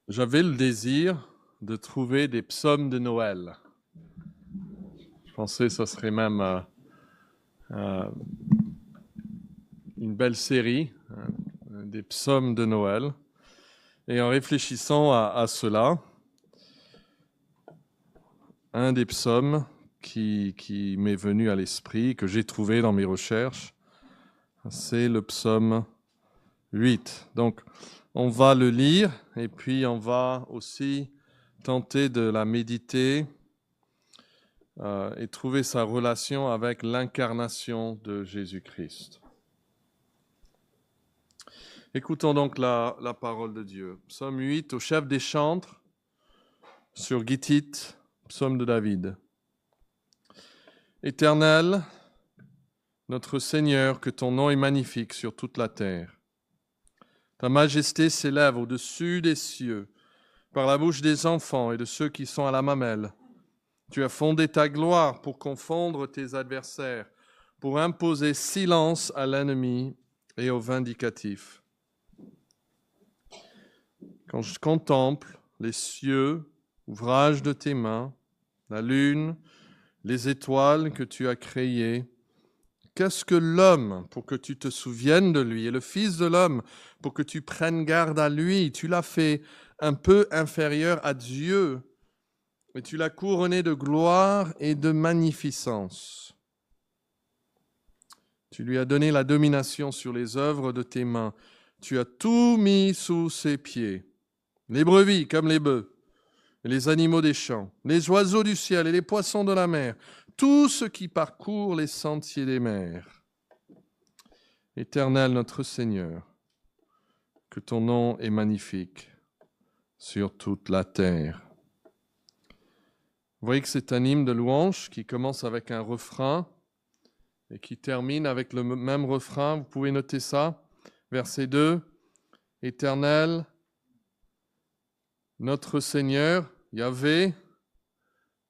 J'avais le désir de trouver des psaumes de Noël. Je pensais que ce serait même euh, une belle série, des psaumes de Noël. Et en réfléchissant à cela, un des psaumes qui m'est venu à l'esprit, que j'ai trouvé dans mes recherches, c'est le psaume 8. Donc, on va le lire et puis on va aussi tenter de la méditer et trouver sa relation avec l'incarnation de Jésus-Christ. Écoutons donc la parole de Dieu. Psaume 8, au chef des chantres, sur Gittite, psaume de David. Éternel, notre Seigneur, que ton nom est magnifique sur toute la terre. Ta majesté s'élève au-dessus des cieux, par la bouche des enfants et de ceux qui sont à la mamelle. Tu as fondé ta gloire pour confondre tes adversaires, pour imposer silence à l'ennemi et au vindicatif. Quand je contemple les cieux, ouvrage de tes mains, la lune, les étoiles que tu as créées, qu'est-ce que l'homme pour que tu te souviennes de lui, et le Fils de l'homme pour que tu prennes garde à lui? Tu l'as fait un peu inférieur à Dieu, et tu l'as couronné de gloire et de magnificence. Tu lui as donné la domination sur les œuvres de tes mains. Tu as tout mis sous ses pieds. Les brebis comme les bœufs, et les animaux des champs, les oiseaux du ciel et les poissons de la mer, tout ce qui parcourt les sentiers des mers. Éternel notre Seigneur, que ton nom est magnifique sur toute la terre. Vous voyez que c'est un hymne de louange qui commence avec un refrain et qui termine avec le même refrain. Vous pouvez noter ça. Verset 2. Éternel, notre Seigneur, Yahvé,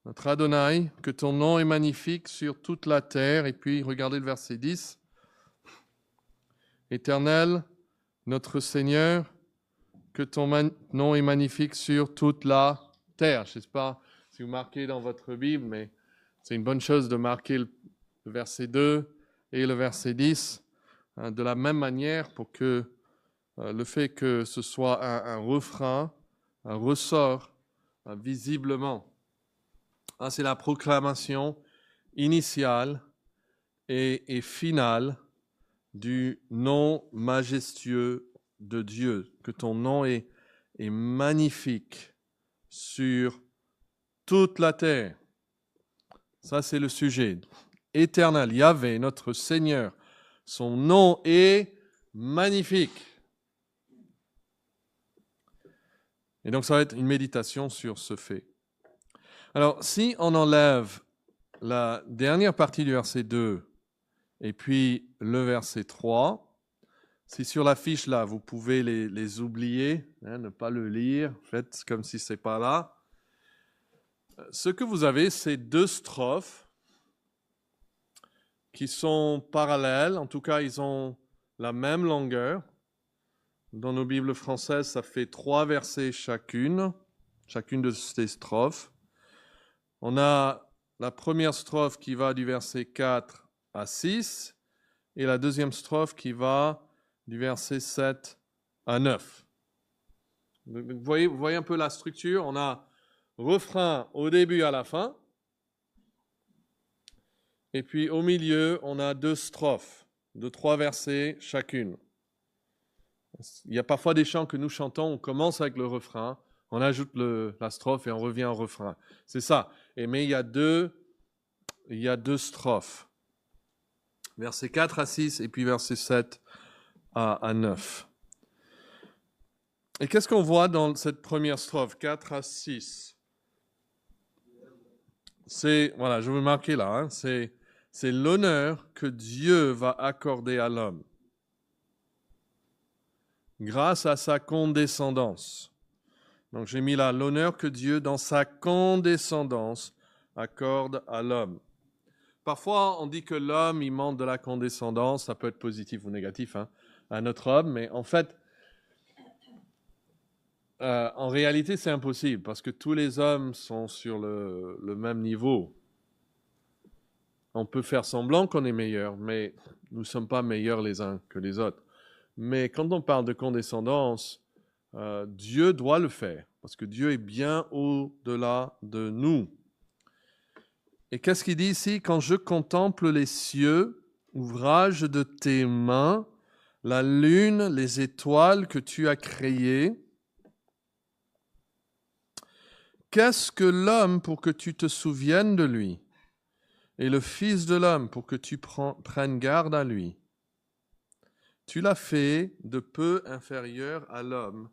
notre Adonai, que ton nom est magnifique sur toute la terre. Et puis, regardez le verset 10. Éternel, notre Seigneur, que ton nom est magnifique sur toute la terre. Je ne sais pas si vous marquez dans votre Bible, mais c'est une bonne chose de marquer le verset 2 et le verset 10 de la même manière pour que le fait que ce soit un refrain ressort visiblement. C'est la proclamation initiale et finale du nom majestueux de Dieu, que ton nom est magnifique sur toute la terre. Ça, c'est le sujet. Éternel, Yahvé, notre Seigneur, son nom est magnifique. Et donc, ça va être une méditation sur ce fait. Alors, si on enlève la dernière partie du verset 2 et puis le verset 3, si sur la fiche là, vous pouvez les oublier, ne pas le lire, faites comme si ce n'est pas là. Ce que vous avez, c'est deux strophes qui sont parallèles, en tout cas ils ont la même longueur. Dans nos Bibles françaises, ça fait 3 versets chacune de ces strophes. On a la première strophe qui va du verset 4 à 6 et la deuxième strophe qui va du verset 7 à 9. Vous voyez un peu la structure. On a refrain au début à la fin. Et puis au milieu, on a 2 strophes de 3 versets chacune. Il y a parfois des chants que nous chantons, on commence avec le refrain, on ajoute la strophe et on revient au refrain. C'est ça. Mais il y a deux strophes. Versets 4 à 6 et puis versets 7 à 9. Et qu'est-ce qu'on voit dans cette première strophe, 4 à 6? Voilà, je vais marquer là, c'est l'honneur que Dieu va accorder à l'homme grâce à sa condescendance. Donc j'ai mis là l'honneur que Dieu, dans sa condescendance, accorde à l'homme. Parfois, on dit que l'homme, il manque de la condescendance, ça peut être positif ou négatif, à notre homme, mais en fait, En réalité, c'est impossible parce que tous les hommes sont sur le même niveau. On peut faire semblant qu'on est meilleur, mais nous ne sommes pas meilleurs les uns que les autres. Mais quand on parle de condescendance, Dieu doit le faire parce que Dieu est bien au-delà de nous. Et qu'est-ce qu'il dit ici? Quand je contemple les cieux, ouvrage de tes mains, la lune, les étoiles que tu as créées, qu'est-ce que l'homme pour que tu te souviennes de lui? Et le Fils de l'homme pour que tu prennes garde à lui? Tu l'as fait de peu inférieur à l'homme,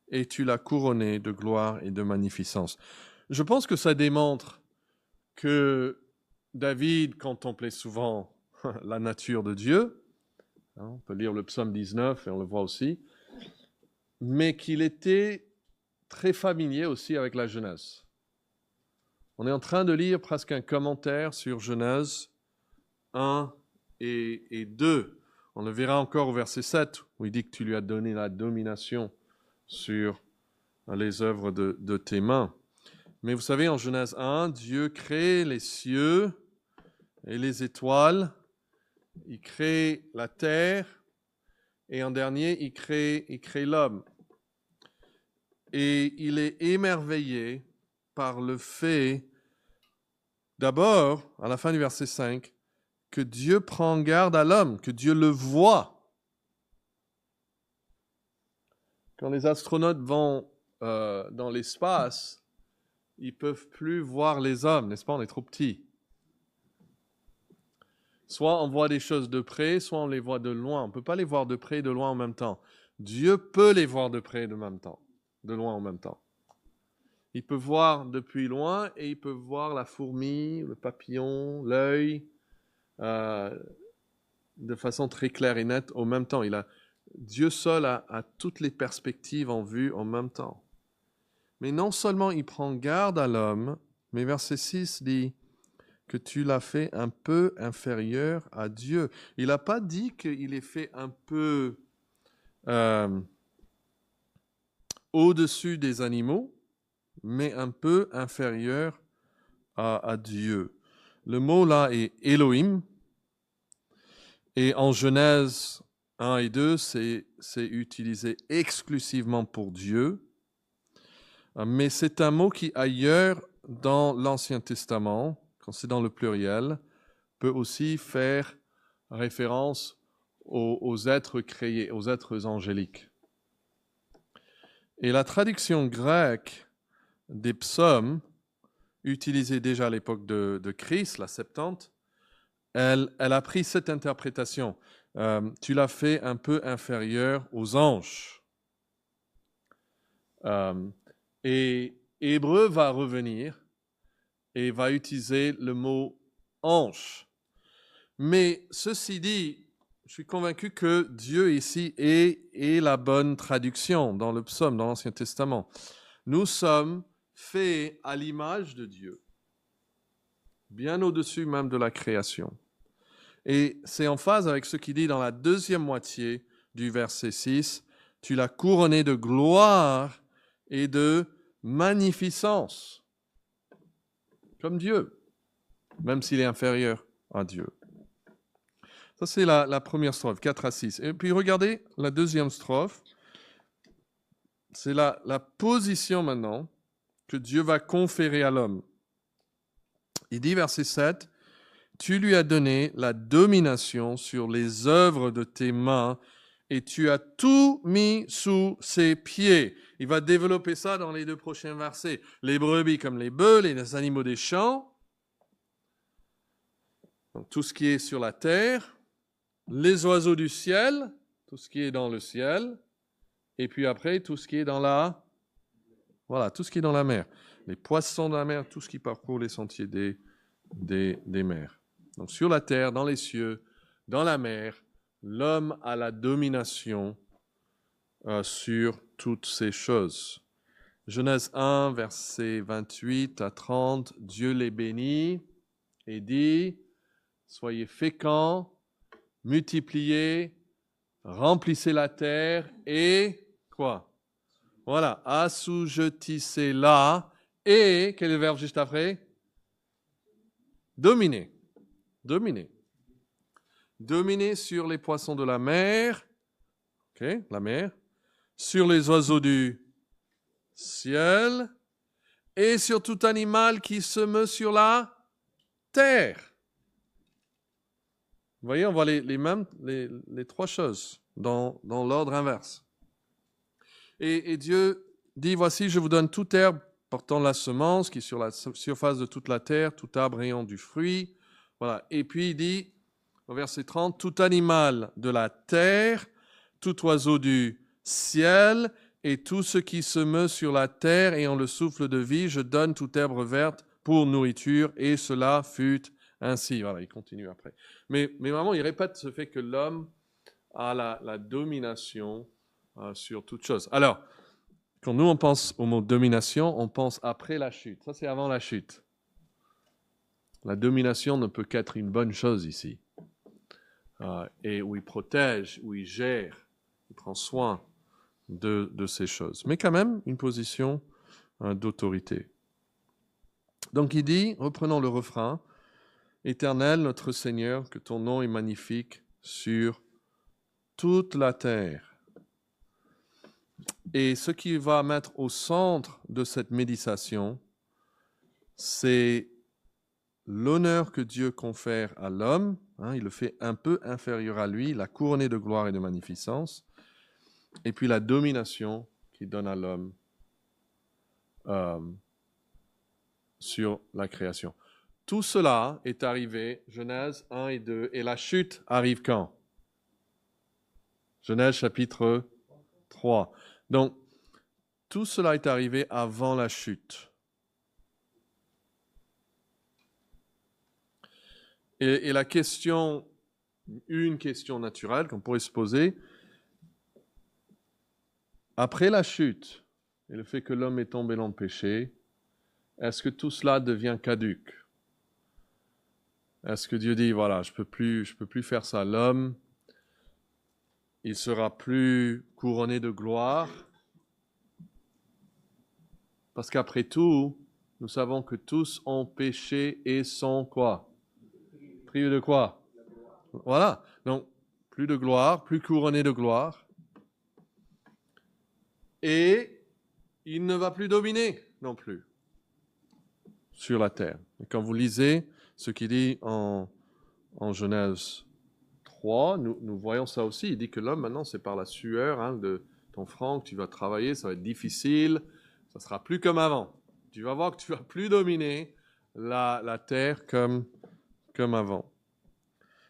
et tu l'as couronné de gloire et de magnificence. Je pense que ça démontre que David contemplait souvent la nature de Dieu. On peut lire le psaume 19 et on le voit aussi. Mais qu'il était très familier aussi avec la Genèse. On est en train de lire presque un commentaire sur Genèse 1 et 2. On le verra encore au verset 7, où il dit que tu lui as donné la domination sur les œuvres de tes mains. Mais vous savez, en Genèse 1, Dieu crée les cieux et les étoiles, il crée la terre, et en dernier, il crée l'homme. Et il est émerveillé par le fait, d'abord, à la fin du verset 5, que Dieu prend garde à l'homme, que Dieu le voit. Quand les astronautes vont dans l'espace, ils ne peuvent plus voir les hommes, n'est-ce pas? On est trop petits. Soit on voit des choses de près, soit on les voit de loin. On ne peut pas les voir de près et de loin en même temps. Dieu peut les voir de près et de loin en même temps. Il peut voir depuis loin et il peut voir la fourmi, le papillon, l'œil, de façon très claire et nette au même temps. Dieu seul a toutes les perspectives en vue en même temps. Mais non seulement il prend garde à l'homme, mais verset 6 dit que tu l'as fait un peu inférieur à Dieu. Il n'a pas dit qu'il est fait un peu au-dessus des animaux, mais un peu inférieur à Dieu. Le mot là est Elohim, et en Genèse 1 et 2, c'est utilisé exclusivement pour Dieu, mais c'est un mot qui ailleurs dans l'Ancien Testament, quand c'est dans le pluriel, peut aussi faire référence aux êtres créés, aux êtres angéliques. Et la traduction grecque des psaumes, utilisée déjà à l'époque de Christ, la Septante, elle a pris cette interprétation. Tu l'as fait un peu inférieur aux anges. Et Hébreu va revenir et va utiliser le mot ange. Mais ceci dit, je suis convaincu que Dieu ici est la bonne traduction dans le psaume, dans l'Ancien Testament. Nous sommes faits à l'image de Dieu, bien au-dessus même de la création. Et c'est en phase avec ce qu'il dit dans la deuxième moitié du verset 6, « Tu l'as couronné de gloire et de magnificence, comme Dieu, même s'il est inférieur à Dieu. » Ça, c'est la première strophe, 4 à 6. Et puis, regardez la deuxième strophe. C'est la position maintenant que Dieu va conférer à l'homme. Il dit, verset 7, « Tu lui as donné la domination sur les œuvres de tes mains et tu as tout mis sous ses pieds. » Il va développer ça dans les 2 prochains versets. Les brebis comme les bœufs, les animaux des champs, donc tout ce qui est sur la terre, les oiseaux du ciel, tout ce qui est dans le ciel, et puis après, tout ce qui est dans la... Voilà, tout ce qui est dans la mer. Les poissons de la mer, tout ce qui parcourt les sentiers des mers. Donc sur la terre, dans les cieux, dans la mer, l'homme a la domination sur toutes ces choses. Genèse 1, versets 28 à 30, Dieu les bénit et dit, soyez féconds, multipliez, remplissez la terre et quoi? Voilà, assujettissez-la. Et, quel est le verbe juste après? Dominer. Dominer. Dominer sur les poissons de la mer. OK, la mer. Sur les oiseaux du ciel. Et sur tout animal qui se meut sur la terre. Vous voyez, on voit les trois choses dans l'ordre inverse. Et Dieu dit, voici, je vous donne toute herbe portant la semence qui est sur la surface de toute la terre, tout arbre ayant du fruit. Voilà. Et puis il dit, au verset 30, tout animal de la terre, tout oiseau du ciel et tout ce qui se meut sur la terre ayant le souffle de vie, je donne toute herbe verte pour nourriture, et cela fut ainsi. Voilà, il continue après. Mais vraiment, il répète ce fait que l'homme a la domination sur toute chose. Alors, quand nous on pense au mot domination, on pense après la chute. Ça, c'est avant la chute. La domination ne peut qu'être une bonne chose ici. Et où il protège, où il gère, il prend soin de ces choses. Mais quand même, une position d'autorité. Donc il dit, reprenons le refrain, « Éternel, notre Seigneur, que ton nom est magnifique sur toute la terre. » Et ce qui va mettre au centre de cette méditation, c'est l'honneur que Dieu confère à l'homme. Il le fait un peu inférieur à lui, la couronné de gloire et de magnificence, et puis la domination qu'il donne à l'homme sur la création. Tout cela est arrivé, Genèse 1 et 2, et la chute arrive quand? Genèse chapitre 3. Donc, tout cela est arrivé avant la chute. Et la question, une question naturelle qu'on pourrait se poser, après la chute et le fait que l'homme est tombé dans le péché, est-ce que tout cela devient caduc? Est-ce que Dieu dit, voilà, je peux plus faire ça? L'homme, il sera plus couronné de gloire. Parce qu'après tout, nous savons que tous ont péché et sont quoi? Privés de quoi? Voilà. Donc, plus de gloire, plus couronné de gloire. Et il ne va plus dominer non plus sur la terre. Et quand vous lisez ce qu'il dit en Genèse 3, nous voyons ça aussi. Il dit que l'homme, maintenant, c'est par la sueur de ton front que tu vas travailler, ça va être difficile, ça sera plus comme avant. Tu vas voir que tu vas plus dominer la terre comme avant.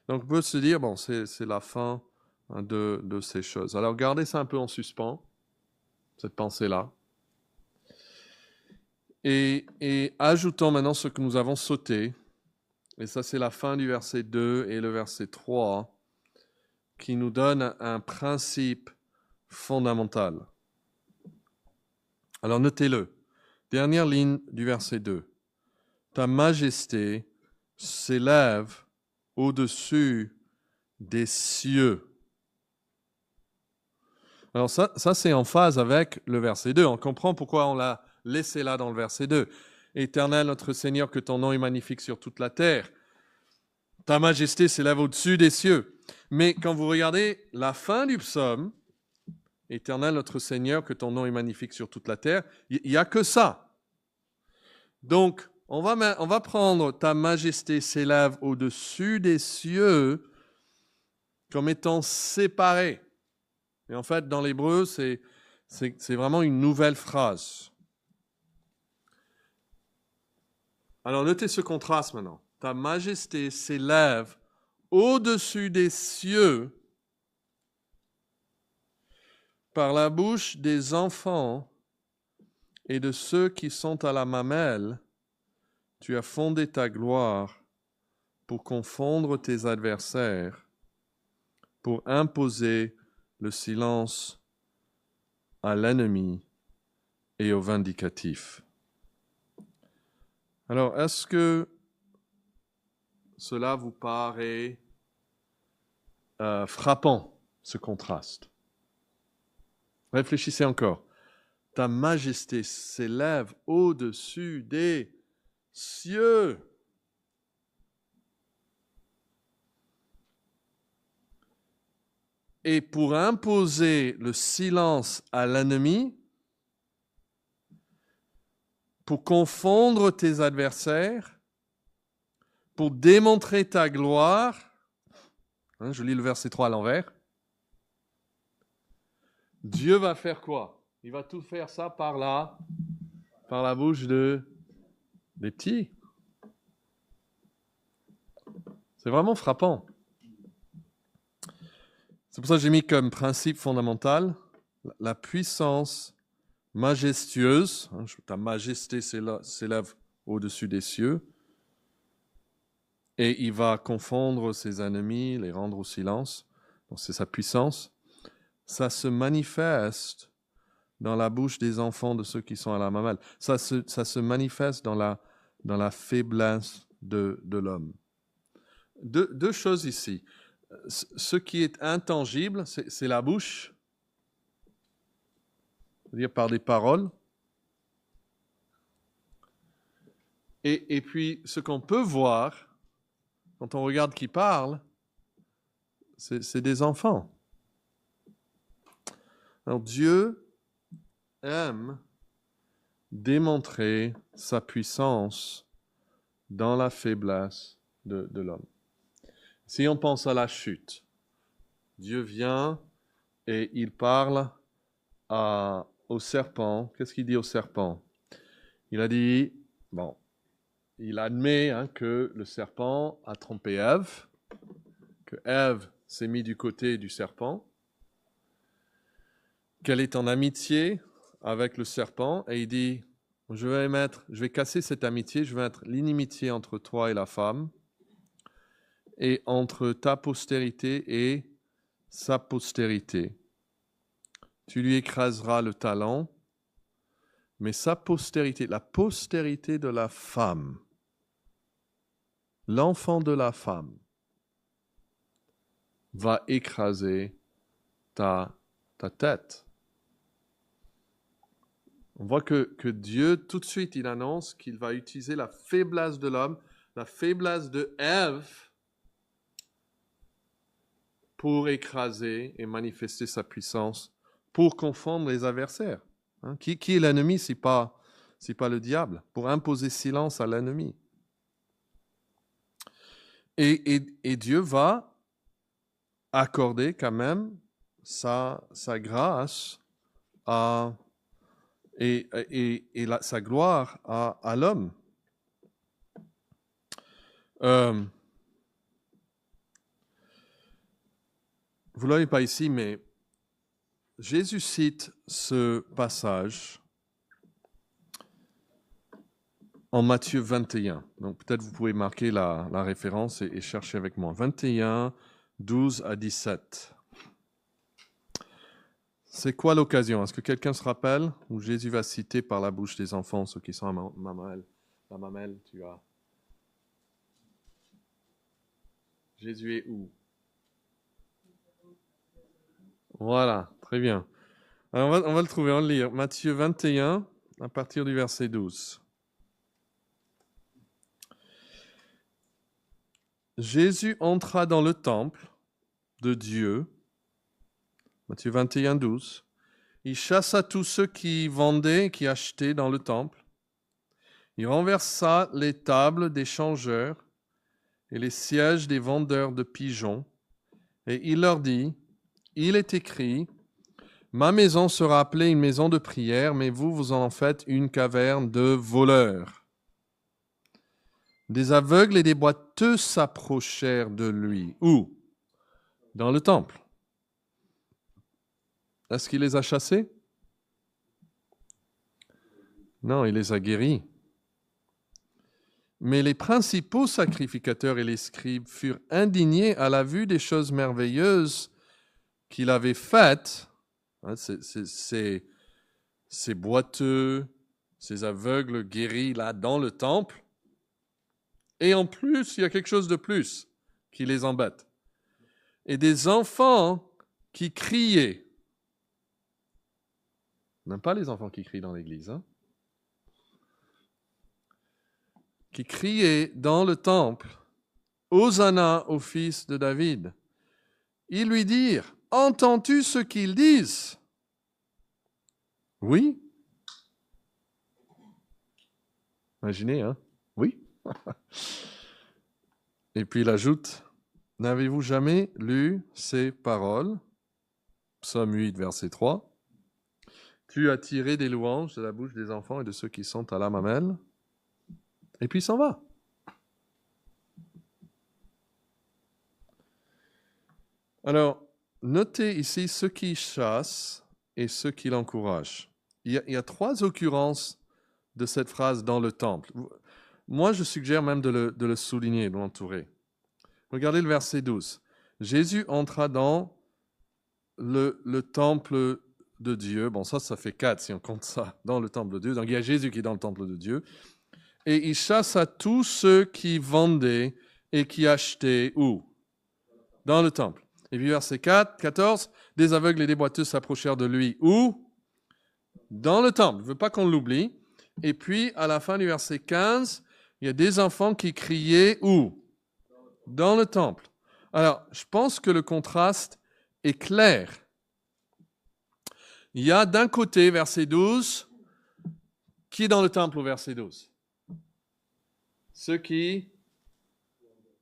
Donc, on peut se dire, bon, c'est la fin de ces choses. Alors, gardez ça un peu en suspens, cette pensée-là. Et ajoutons maintenant ce que nous avons sauté. Et ça, c'est la fin du verset 2 et le verset 3, qui nous donne un principe fondamental. Alors, notez-le. Dernière ligne du verset 2. Ta majesté s'élève au-dessus des cieux. Alors ça c'est en phase avec le verset 2. On comprend pourquoi on l'a laissé là dans le verset 2. Éternel notre Seigneur, que ton nom est magnifique sur toute la terre. Ta majesté s'élève au-dessus des cieux. Mais quand vous regardez la fin du psaume, Éternel notre Seigneur, que ton nom est magnifique sur toute la terre, il n'y a que ça. Donc, on va prendre ta majesté s'élève au-dessus des cieux comme étant séparé. Et en fait, dans l'hébreu, c'est vraiment une nouvelle phrase. Alors, notez ce contraste maintenant. Ta majesté s'élève au-dessus des cieux par la bouche des enfants et de ceux qui sont à la mamelle. Tu as fondé ta gloire pour confondre tes adversaires, pour imposer le silence à l'ennemi et au vindicatif. Alors, est-ce que cela vous paraît frappant, ce contraste? Réfléchissez encore. ta majesté s'élève au-dessus des cieux. Et pour imposer le silence à l'ennemi, pour confondre tes adversaires, pour démontrer ta gloire, je lis le verset 3 à l'envers, Dieu va faire quoi? Il va tout faire ça par la bouche des petits. C'est vraiment frappant. C'est pour ça que j'ai mis comme principe fondamental la puissance majestueuse. Ta majesté s'élève au-dessus des cieux. Et il va confondre ses ennemis, les rendre au silence. Donc c'est sa puissance. Ça se manifeste dans la bouche des enfants de ceux qui sont à la mamelle. Ça se manifeste dans la faiblesse de l'homme. Deux choses ici. Ce qui est intangible, c'est la bouche, c'est-à-dire par des paroles. Et puis, ce qu'on peut voir, quand on regarde qui parle, c'est des enfants. Alors, Dieu aime démontrer sa puissance dans la faiblesse de l'homme. Si on pense à la chute, Dieu vient et il parle au serpent. Qu'est-ce qu'il dit au serpent? Il a dit, il admet que le serpent a trompé Ève, que Ève s'est mise du côté du serpent, qu'elle est en amitié avec le serpent, et il dit, je vais casser cette amitié, je vais mettre l'inimitié entre toi et la femme, et entre ta postérité et sa postérité. Tu lui écraseras le talon, mais sa postérité, la postérité de la femme, l'enfant de la femme, va écraser ta tête. On voit que Dieu, tout de suite, il annonce qu'il va utiliser la faiblesse de l'homme, la faiblesse de Ève, pour écraser et manifester sa puissance, pour confondre les adversaires. Qui est l'ennemi, c'est pas le diable, pour imposer silence à l'ennemi. Et Dieu va accorder quand même sa grâce et sa gloire à l'homme. Vous ne l'avez pas ici, mais Jésus cite ce passage en Matthieu 21. Donc peut-être vous pouvez marquer la référence et chercher avec moi. 21, 12 à 17. C'est quoi l'occasion? Est-ce que quelqu'un se rappelle où Jésus va citer par la bouche des enfants ceux qui sont à la mamelle, tu as. Jésus est où? Voilà, très bien. Alors on va le trouver, on va le lire. Matthieu 21, à partir du verset 12. Jésus entra dans le temple de Dieu, Matthieu 21, 12. Il chassa tous ceux qui vendaient et qui achetaient dans le temple. Il renversa les tables des changeurs et les sièges des vendeurs de pigeons. Et il leur dit, il est écrit, ma maison sera appelée une maison de prière, mais vous en faites une caverne de voleurs. Des aveugles et des boiteux s'approchèrent de lui. Où? Dans le temple. Est-ce qu'il les a chassés? Non, il les a guéris. Mais les principaux sacrificateurs et les scribes furent indignés à la vue des choses merveilleuses qu'il avait faites. Ces boiteux, ces aveugles guéris là dans le temple. Et en plus, il y a quelque chose de plus qui les embête. Et des enfants qui criaient. On n'aime pas les enfants qui crient dans l'église. Hein? Qui criaient dans le temple, Hosanna au fils de David. Ils lui dirent, entends-tu ce qu'ils disent? Oui. Imaginez, hein? Oui. Et puis il ajoute, n'avez-vous jamais lu ces paroles? Psaume 8, verset 3. Tu as tiré des louanges de la bouche des enfants et de ceux qui sont à la mamelle. Et puis il s'en va. Alors, notez ici ceux qui chassent et ceux qui l'encouragent. Il y a 3 occurrences de cette phrase dans le temple. Moi, je suggère même de le souligner, de l'entourer. Regardez le verset 12. Jésus entra dans le temple de Dieu. Bon, ça fait 4 si on compte ça, dans le temple de Dieu. Donc, il y a Jésus qui est dans le temple de Dieu. Et il chassa tous ceux qui vendaient et qui achetaient où? Dans le temple. Et puis verset 14, des aveugles et des boiteux s'approchèrent de lui. Où? Dans le temple. Je ne veux pas qu'on l'oublie. Et puis, à la fin du verset 15, il y a des enfants qui criaient où? Dans le temple. Alors, je pense que le contraste est clair. Il y a d'un côté, verset 12, qui est dans le temple au verset 12? Ceux qui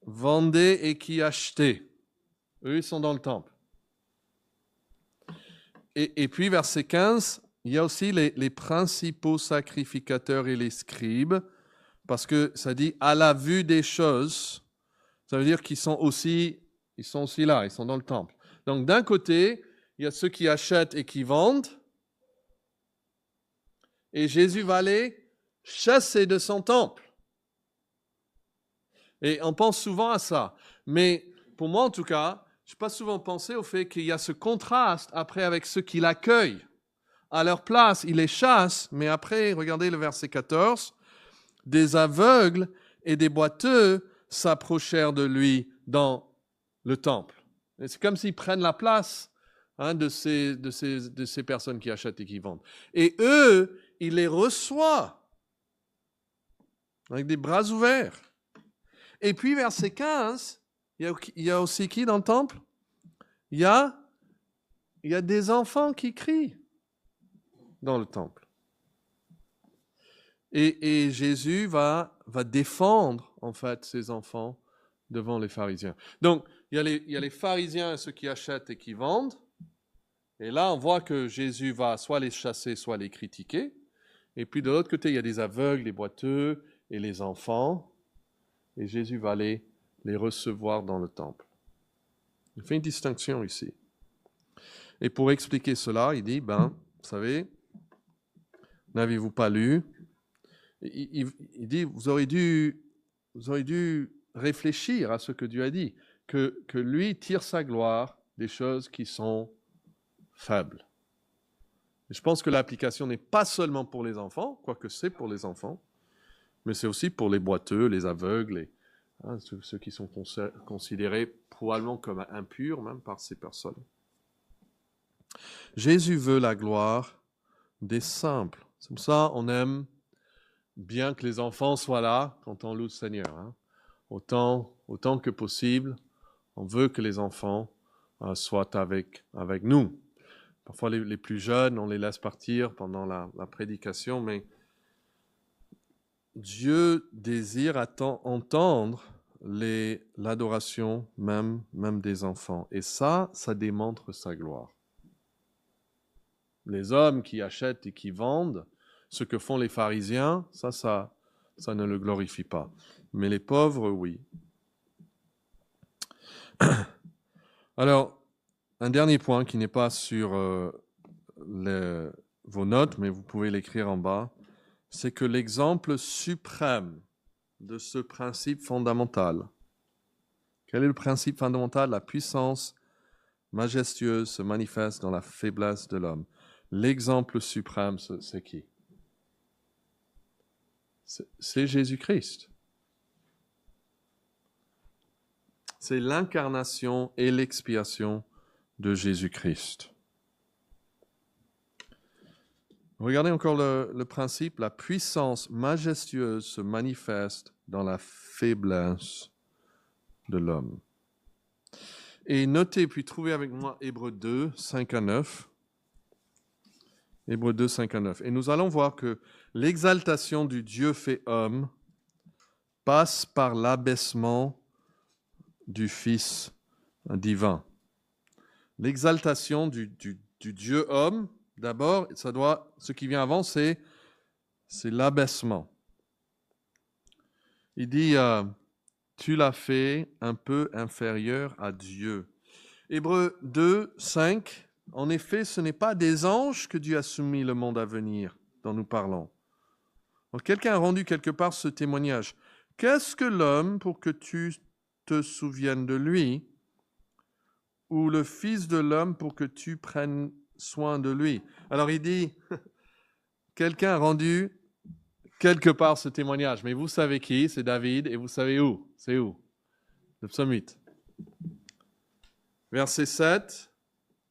vendaient et qui achetaient. Eux, ils sont dans le temple. Et puis, verset 15, il y a aussi les principaux sacrificateurs et les scribes, parce que ça dit « à la vue des choses », ça veut dire qu'ils sont aussi là, ils sont dans le temple. Donc, d'un côté, il y a ceux qui achètent et qui vendent, et Jésus va les chasser de son temple. Et on pense souvent à ça. Mais pour moi, en tout cas, je n'ai pas souvent pensé au fait qu'il y a ce contraste après avec ceux qui l'accueillent. À leur place, il les chasse, mais après, regardez le verset 14, des aveugles et des boiteux s'approchèrent de lui dans le temple. Et c'est comme s'ils prennent la place de ces personnes qui achètent et qui vendent. Et eux, il les reçoit avec des bras ouverts. Et puis, verset 15, il y a aussi qui dans le temple? Il y a des enfants qui crient dans le temple. Et Jésus va défendre, en fait, ces enfants devant les pharisiens. Donc, il y a les pharisiens et ceux qui achètent et qui vendent. Et là, on voit que Jésus va soit les chasser, soit les critiquer. Et puis, de l'autre côté, il y a des aveugles, les boiteux et les enfants. Et Jésus va les recevoir dans le temple. Il fait une distinction ici. Et pour expliquer cela, il dit, vous savez, n'avez-vous pas lu? Il dit, vous aurez dû réfléchir à ce que Dieu a dit, que lui tire sa gloire des choses qui sont faibles. Et je pense que l'application n'est pas seulement pour les enfants, quoique c'est pour les enfants, mais c'est aussi pour les boiteux, les aveugles, ceux qui sont considérés probablement comme impurs même par ces personnes. Jésus veut la gloire des simples. C'est pour ça on aime bien que les enfants soient là quand on loue le Seigneur. Hein. Autant que possible, on veut que les enfants soient avec nous. Parfois les plus jeunes, on les laisse partir pendant la prédication, mais Dieu désire entendre l'adoration même des enfants. Et ça démontre sa gloire. Les hommes qui achètent et qui vendent, ce que font les pharisiens, ça ne le glorifie pas. Mais les pauvres, oui. Alors, un dernier point qui n'est pas sur vos notes, mais vous pouvez l'écrire en bas, c'est que l'exemple suprême de ce principe fondamental, quel est le principe fondamental? La puissance majestueuse se manifeste dans la faiblesse de l'homme. L'exemple suprême, c'est qui? C'est Jésus-Christ. C'est l'incarnation et l'expiation de Jésus-Christ. Regardez encore le principe. La puissance majestueuse se manifeste dans la faiblesse de l'homme. Et notez, puis trouvez avec moi Hébreux 2, 5 à 9. Hébreux 2, 5 à 9. Et nous allons voir que l'exaltation du Dieu fait homme passe par l'abaissement du Fils divin. L'exaltation du Dieu homme, d'abord, ce qui vient avant, c'est l'abaissement. Il dit, tu l'as fait un peu inférieur à Dieu. Hébreux 2, 5, en effet, ce n'est pas des anges que Dieu a soumis le monde à venir dont nous parlons. Donc, quelqu'un a rendu quelque part ce témoignage. Qu'est-ce que l'homme pour que tu te souviennes de lui, ou le Fils de l'homme pour que tu prennes soin de lui? Alors il dit, quelqu'un a rendu quelque part ce témoignage, mais vous savez qui? C'est David, et vous savez où? C'est où? Le psaume 8. Verset 7,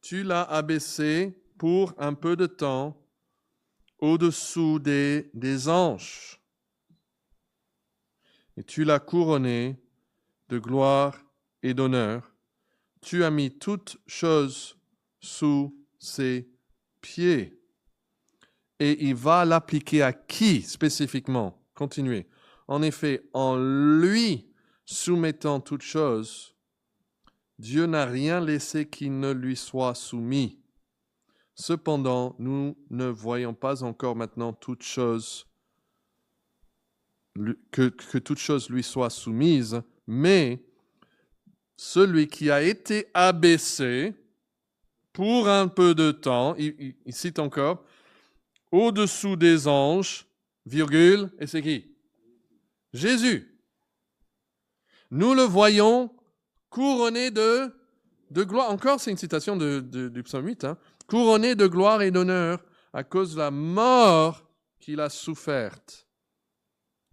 tu l'as abaissé pour un peu de temps au-dessous des anges, et tu l'as couronné de gloire et d'honneur. Tu as mis toutes choses sous ses pieds. Et il va l'appliquer à qui spécifiquement? Continuez. En effet, en lui soumettant toutes choses, Dieu n'a rien laissé qui ne lui soit soumis. Cependant, nous ne voyons pas encore maintenant toutes choses, que toutes choses lui soient soumises, mais celui qui a été abaissé pour un peu de temps, il cite encore, au-dessous des anges, virgule, et c'est qui? Jésus. Nous le voyons couronné de gloire. Encore, c'est une citation du psaume 8. Couronné de gloire et d'honneur à cause de la mort qu'il a soufferte.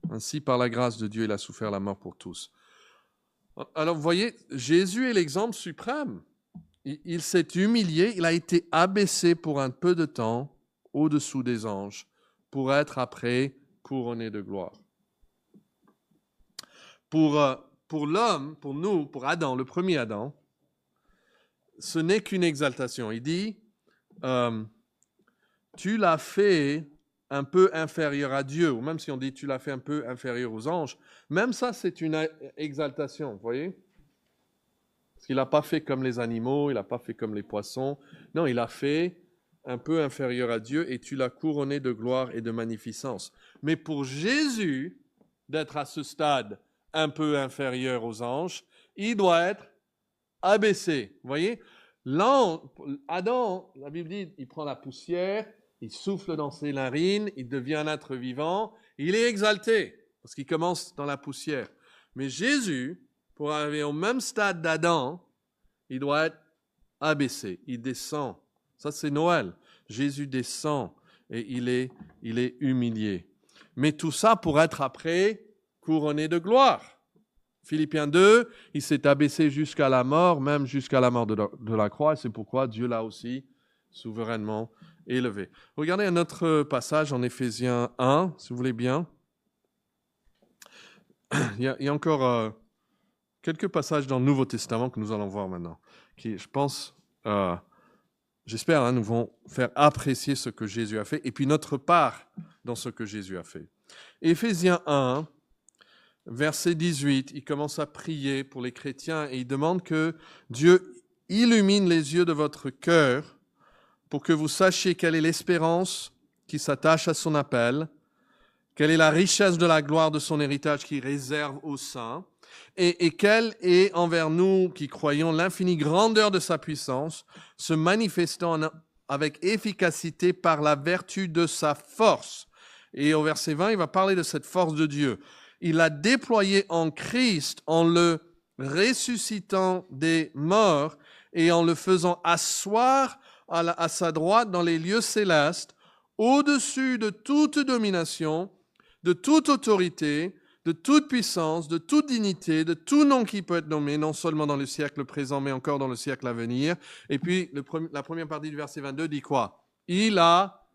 Ainsi, par la grâce de Dieu, il a souffert la mort pour tous. Alors, vous voyez, Jésus est l'exemple suprême. Il s'est humilié, il a été abaissé pour un peu de temps au-dessous des anges pour être après couronné de gloire. Pour l'homme, pour nous, pour Adam, le premier Adam, ce n'est qu'une exaltation. Il dit, tu l'as fait un peu inférieur à Dieu, ou même si on dit tu l'as fait un peu inférieur aux anges, même ça c'est une exaltation, vous voyez? Parce qu'il n'a pas fait comme les animaux, il n'a pas fait comme les poissons. Non, il a fait un peu inférieur à Dieu et tu l'as couronné de gloire et de magnificence. Mais pour Jésus, d'être à ce stade un peu inférieur aux anges, il doit être abaissé. Vous voyez? Adam, la Bible dit, il prend la poussière, il souffle dans ses narines, il devient un être vivant, il est exalté, parce qu'il commence dans la poussière. Mais Jésus, pour arriver au même stade d'Adam, il doit être abaissé, il descend. Ça, c'est Noël. Jésus descend et il est humilié. Mais tout ça pour être après couronné de gloire. Philippiens 2, il s'est abaissé jusqu'à la mort, même jusqu'à la mort de la croix, et c'est pourquoi Dieu l'a aussi souverainement élevé. Regardez un autre passage en Éphésiens 1, si vous voulez bien. Il y a encore quelques passages dans le Nouveau Testament que nous allons voir maintenant, qui, je pense, j'espère, nous vont faire apprécier ce que Jésus a fait, et puis notre part dans ce que Jésus a fait. Éphésiens 1, verset 18, il commence à prier pour les chrétiens et il demande que Dieu illumine les yeux de votre cœur pour que vous sachiez quelle est l'espérance qui s'attache à son appel, quelle est la richesse de la gloire de son héritage qu'il réserve aux saints, et quelle est envers nous qui croyons l'infinie grandeur de sa puissance, se manifestant avec efficacité par la vertu de sa force. Et au verset 20, il va parler de cette force de Dieu. Il l'a déployé en Christ en le ressuscitant des morts et en le faisant asseoir à sa droite dans les lieux célestes, au-dessus de toute domination, de toute autorité, de toute puissance, de toute dignité, de tout nom qui peut être nommé, non seulement dans le siècle présent, mais encore dans le siècle à venir. Et puis, la première partie du verset 22 dit quoi? Il a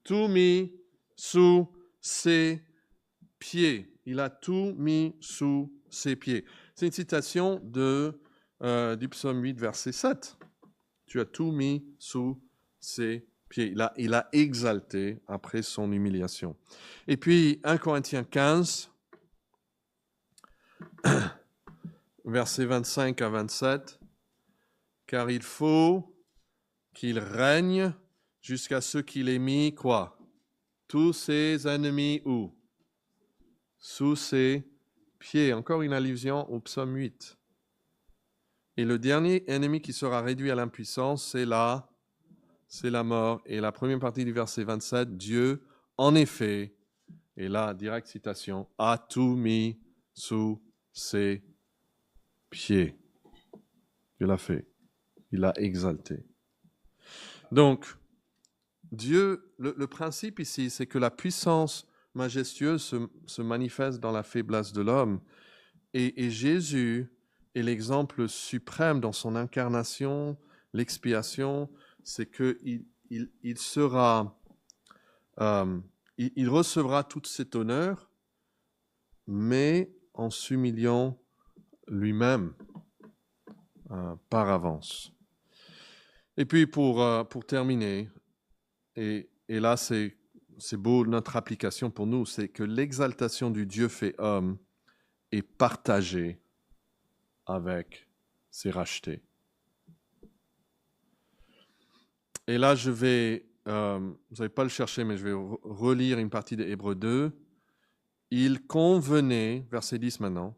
tout mis sous ses pieds. Il a tout mis sous ses pieds. C'est une citation du psaume 8, verset 7. Tu as tout mis sous ses pieds. Il a exalté après son humiliation. Et puis 1 Corinthiens 15, versets 25 à 27. Car il faut qu'il règne jusqu'à ce qu'il ait mis quoi? Tous ses ennemis où? Sous ses pieds. Encore une allusion au psaume 8. Et le dernier ennemi qui sera réduit à l'impuissance, c'est la mort. Et la première partie du verset 27, Dieu, en effet, et là, direct citation, a tout mis sous ses pieds. Dieu l'a fait. Il l'a exalté. Donc, Dieu, le principe ici, c'est que la puissance majestueuse se manifeste dans la faiblesse de l'homme. Et Jésus est l'exemple suprême dans son incarnation, l'expiation, c'est qu'il sera, il recevra tout cet honneur, mais en s'humiliant lui-même par avance. Et puis pour terminer, et là c'est beau notre application pour nous, c'est que l'exaltation du Dieu fait homme est partagée avec ses rachetés. Et là je vais, vous n'allez pas le chercher, mais je vais relire une partie de Hébreux 2. Il convenait, verset 10 maintenant,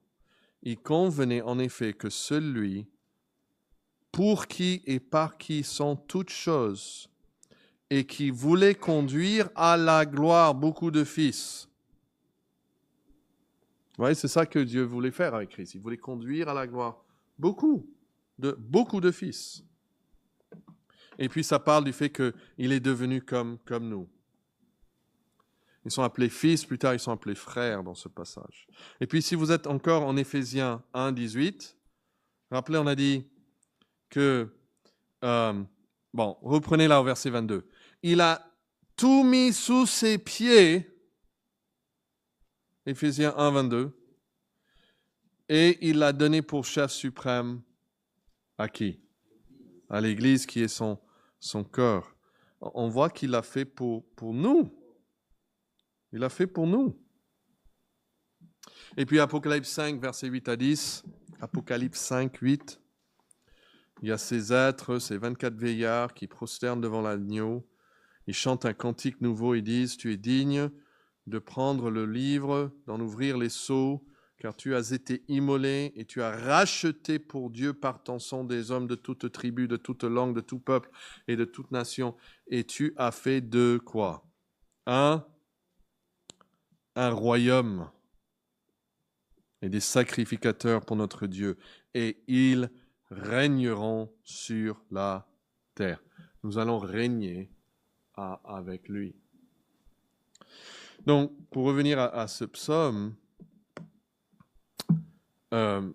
il convenait en effet que celui pour qui et par qui sont toutes choses, et qui voulait conduire à la gloire beaucoup de fils. Vous voyez, c'est ça que Dieu voulait faire avec Christ. Il voulait conduire à la gloire beaucoup de fils. Et puis ça parle du fait qu'il est devenu comme nous. Ils sont appelés fils, plus tard ils sont appelés frères dans ce passage. Et puis si vous êtes encore en Éphésiens 1, 18, rappelez, on a dit que, reprenez là au verset 22. Il a tout mis sous ses pieds, Éphésiens 1, 22, et il l'a donné pour chef suprême à qui? À l'Église qui est son corps. On voit qu'il l'a fait pour nous. Il l'a fait pour nous. Et puis Apocalypse 5, versets 8 à 10, Apocalypse 5, 8, il y a ces êtres, ces 24 vieillards qui prosternent devant l'agneau. Ils chantent un cantique nouveau et disent, tu es digne de prendre le livre, d'en ouvrir les sceaux, car tu as été immolé et tu as racheté pour Dieu par ton sang des hommes de toute tribu, de toute langue, de tout peuple et de toute nation. Et tu as fait de quoi? Un royaume et des sacrificateurs pour notre Dieu. Et ils régneront sur la terre. Nous allons régner avec lui. Donc, pour revenir à ce psaume, on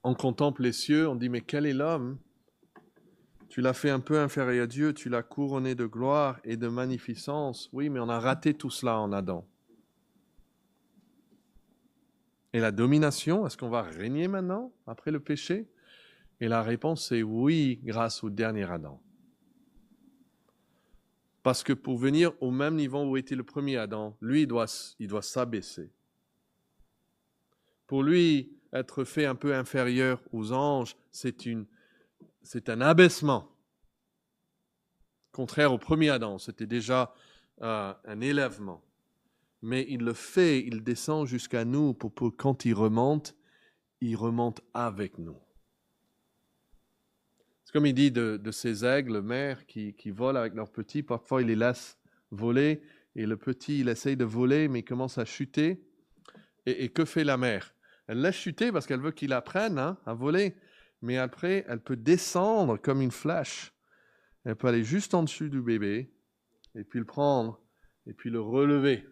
contemple les cieux, on dit, mais quel est l'homme? Tu l'as fait un peu inférieur à Dieu, tu l'as couronné de gloire et de magnificence. Oui, mais on a raté tout cela en Adam. Et la domination, est-ce qu'on va régner maintenant, après le péché? Et la réponse est oui, grâce au dernier Adam. Parce que pour venir au même niveau où était le premier Adam, lui, il doit s'abaisser. Pour lui, être fait un peu inférieur aux anges, c'est un abaissement. Contraire au premier Adam, c'était déjà un élèvement. Mais il le fait, il descend jusqu'à nous pour quand il remonte avec nous. C'est comme il dit de ces aigles mères qui volent avec leurs petits, parfois il les laisse voler, et le petit, il essaye de voler, mais il commence à chuter. Et que fait la mère? Elle laisse chuter parce qu'elle veut qu'il apprenne à voler, mais après, elle peut descendre comme une flèche. Elle peut aller juste en dessous du bébé, et puis le prendre, et puis le relever.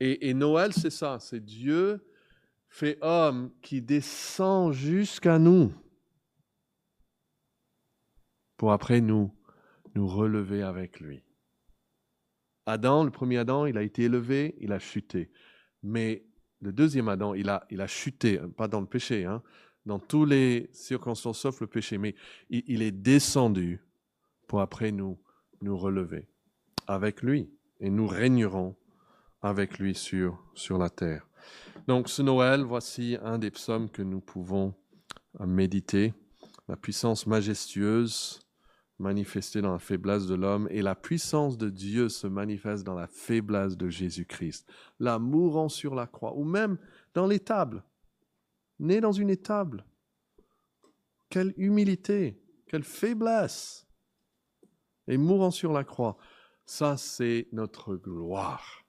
Et Noël, c'est ça, c'est Dieu fait homme qui descend jusqu'à nous pour après nous nous relever avec lui. Adam, le premier Adam, il a été élevé, il a chuté. Mais le deuxième Adam, il a chuté, pas dans le péché, hein, dans toutes les circonstances sauf le péché, mais il est descendu pour après nous relever avec lui. Et nous régnerons avec lui sur la terre. Donc ce Noël, voici un des psaumes que nous pouvons méditer. La puissance majestueuse manifestée dans la faiblesse de l'homme, et la puissance de Dieu se manifeste dans la faiblesse de Jésus-Christ. Là, mourant sur la croix, ou même dans l'étable, né dans une étable. Quelle humilité, quelle faiblesse. Et mourant sur la croix, ça c'est notre gloire.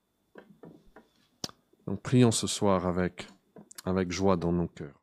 Donc prions ce soir avec joie dans nos cœurs.